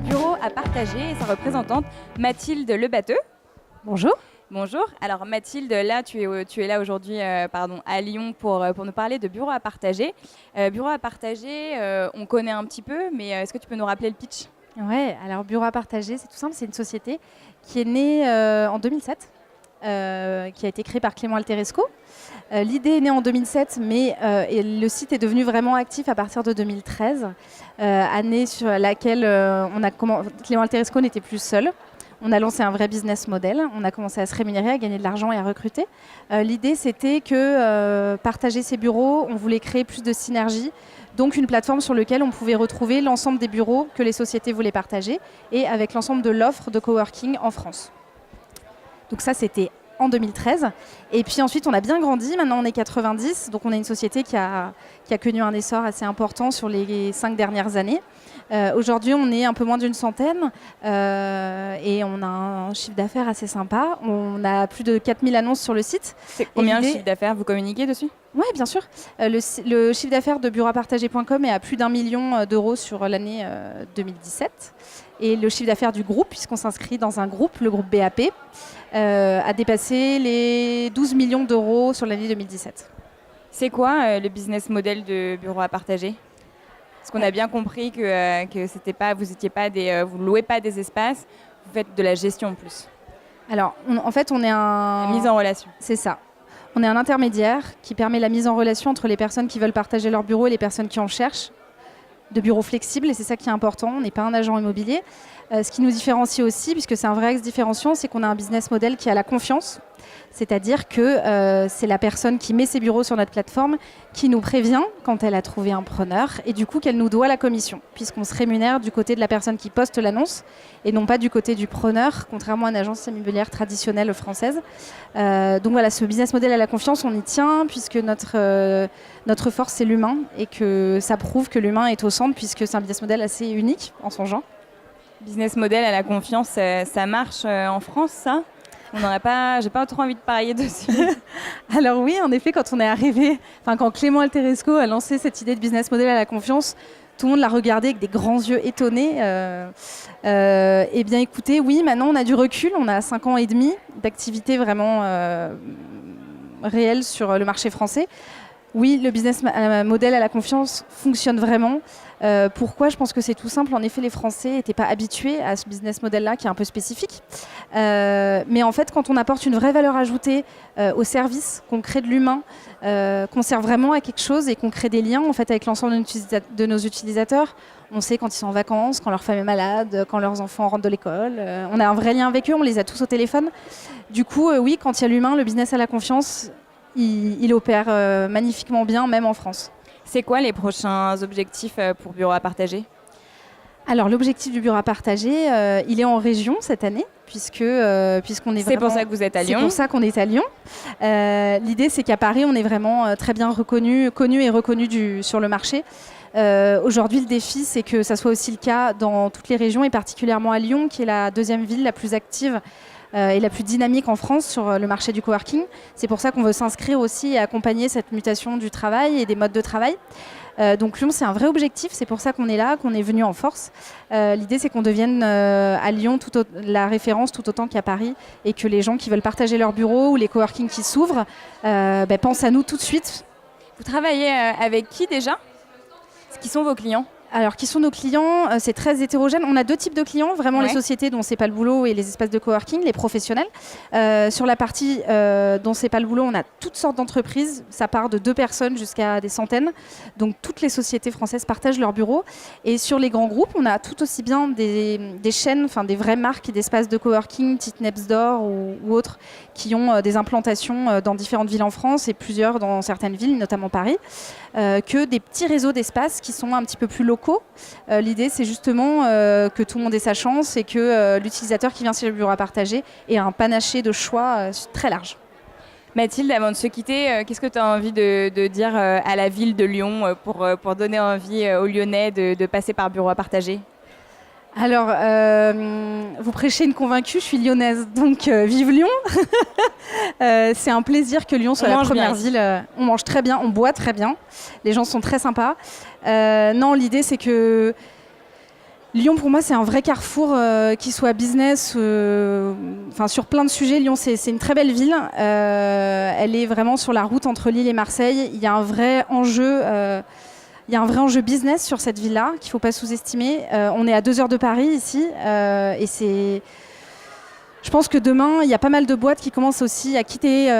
Bureau à partager et sa représentante Mathilde Lebatteux. Bonjour. Bonjour. Alors Mathilde, là tu es là aujourd'hui à Lyon pour nous parler de Bureau à partager. Bureau à partager, on connaît un petit peu, mais est-ce que tu peux nous rappeler le pitch ? Ouais, alors Bureau à partager, c'est tout simple, c'est une société qui est née en 2007, qui a été créée par Clément Alteresco. L'idée est née en 2007, mais et le site est devenu vraiment actif à partir de 2013, année sur laquelle Clément Alteresco n'était plus seul. On a lancé un vrai business model, on a commencé à se rémunérer, à gagner de l'argent et à recruter. L'idée, c'était que partager ces bureaux, on voulait créer plus de synergie, donc une plateforme sur laquelle on pouvait retrouver l'ensemble des bureaux que les sociétés voulaient partager et avec l'ensemble de l'offre de coworking en France. Donc ça, c'était en 2013. Et puis ensuite, on a bien grandi. Maintenant, on est 90. Donc, on est une société qui a connu un essor assez important sur les 5 dernières années. Aujourd'hui, on est un peu moins d'une centaine et on a un chiffre d'affaires assez sympa. On a plus de 4000 annonces sur le site. C'est combien le chiffre d'affaires ? Vous communiquez dessus ? Oui, bien sûr. Le chiffre d'affaires de bureauapartager.com est à plus d'1 million d'euros sur l'année 2017. Et le chiffre d'affaires du groupe, puisqu'on s'inscrit dans un groupe, le groupe BAP, a dépassé les 12 millions d'euros sur l'année 2017. C'est quoi le business model de Bureau à partager ? Parce qu'on a bien compris que c'était pas, vous ne louez pas des espaces, vous faites de la gestion en plus. Alors, en fait, on est La mise en relation. C'est ça. On est un intermédiaire qui permet la mise en relation entre les personnes qui veulent partager leur bureau et les personnes qui en cherchent, de bureaux flexibles, et c'est ça qui est important. On n'est pas un agent immobilier. Ce qui nous différencie aussi, puisque c'est un vrai axe différenciant, c'est qu'on a un business model qui a la confiance. C'est-à-dire que c'est la personne qui met ses bureaux sur notre plateforme qui nous prévient quand elle a trouvé un preneur et du coup qu'elle nous doit la commission, puisqu'on se rémunère du côté de la personne qui poste l'annonce et non pas du côté du preneur, contrairement à une agence immobilière traditionnelle française. Donc voilà, ce business model à la confiance, on y tient puisque notre force c'est l'humain et que ça prouve que l'humain est au centre puisque c'est un business model assez unique en son genre. Business model à la confiance, ça marche en France, ça ? J'ai pas trop envie de parier dessus. Alors oui, en effet, quand Clément Alteresco a lancé cette idée de business model à la confiance, tout le monde l'a regardé avec des grands yeux étonnés. Eh bien écoutez, oui, maintenant on a du recul, on a 5 ans et demi d'activité vraiment réelle sur le marché français. Oui, le business model à la confiance fonctionne vraiment. Pourquoi ? Je pense que c'est tout simple. En effet, les Français n'étaient pas habitués à ce business model-là qui est un peu spécifique. Mais en fait, quand on apporte une vraie valeur ajoutée au service, qu'on crée de l'humain, qu'on sert vraiment à quelque chose et qu'on crée des liens en fait, avec l'ensemble de nos utilisateurs, on sait quand ils sont en vacances, quand leur femme est malade, quand leurs enfants rentrent de l'école. On a un vrai lien avec eux, on les a tous au téléphone. Du coup, oui, quand il y a l'humain, le business à la confiance, il opère magnifiquement bien, même en France. C'est quoi les prochains objectifs pour Bureau à partager ? Alors l'objectif du bureau à partager, il est en région cette année, puisqu'on est vraiment... C'est pour ça que vous êtes à Lyon ? C'est pour ça qu'on est à Lyon. L'idée, c'est qu'à Paris, on est vraiment très bien connu et reconnu sur le marché. Aujourd'hui, le défi, c'est que ça soit aussi le cas dans toutes les régions, et particulièrement à Lyon, qui est la deuxième ville la plus active et la plus dynamique en France sur le marché du coworking. C'est pour ça qu'on veut s'inscrire aussi et accompagner cette mutation du travail et des modes de travail. Donc Lyon, c'est un vrai objectif, c'est pour ça qu'on est là, qu'on est venu en force. L'idée, c'est qu'on devienne à Lyon la référence tout autant qu'à Paris et que les gens qui veulent partager leur bureau ou les coworking qui s'ouvrent pensent à nous tout de suite. Vous travaillez avec qui déjà ? Qui sont vos clients ? Alors, qui sont nos clients ? C'est très hétérogène. On a 2 types de clients, vraiment ouais. Les sociétés dont c'est pas le boulot et les espaces de coworking, les professionnels. Sur la partie dont c'est pas le boulot, on a toutes sortes d'entreprises. Ça part de 2 personnes jusqu'à des centaines. Donc, toutes les sociétés françaises partagent leurs bureaux. Et sur les grands groupes, on a tout aussi bien des chaînes, enfin des vraies marques d'espaces de coworking, type Nepsdor ou autres, qui ont des implantations dans différentes villes en France et plusieurs dans certaines villes, notamment Paris, que des petits réseaux d'espaces qui sont un petit peu plus locaux. L'idée, c'est justement que tout le monde ait sa chance et que l'utilisateur qui vient sur le bureau à partager ait un panaché de choix très large. Mathilde, avant de se quitter, qu'est-ce que tu as envie de dire à la ville de Lyon pour donner envie aux Lyonnais de passer par bureau à partager ? Alors, vous prêchez une convaincue, je suis lyonnaise, donc vive Lyon. C'est un plaisir que Lyon soit la première ville. On mange très bien, on boit très bien, les gens sont très sympas. Non, l'idée c'est que Lyon, pour moi, c'est un vrai carrefour, qui soit business, sur plein de sujets. Lyon, c'est une très belle ville. Elle est vraiment sur la route entre Lille et Marseille. Il y a un vrai enjeu. Il y a un vrai enjeu business sur cette ville-là qu'il ne faut pas sous-estimer. On est à 2 heures de Paris ici, et c'est. Je pense que demain, il y a pas mal de boîtes qui commencent aussi à quitter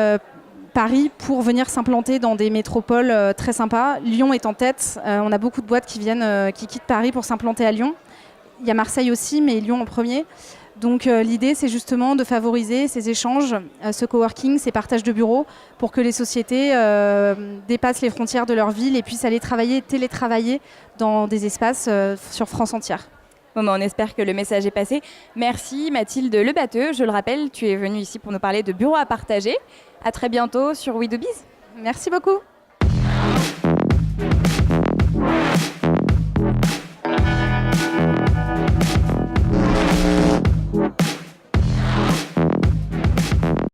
Paris pour venir s'implanter dans des métropoles très sympas. Lyon est en tête. On a beaucoup de boîtes qui quittent Paris pour s'implanter à Lyon. Il y a Marseille aussi, mais Lyon en premier. Donc l'idée, c'est justement de favoriser ces échanges, ce coworking, ces partages de bureaux, pour que les sociétés dépassent les frontières de leur ville et puissent aller télétravailler dans des espaces sur France entière. Bon, on espère que le message est passé. Merci Mathilde Lebatteux. Je le rappelle, tu es venue ici pour nous parler de bureaux à partager. À très bientôt sur We Do Biz. Merci beaucoup.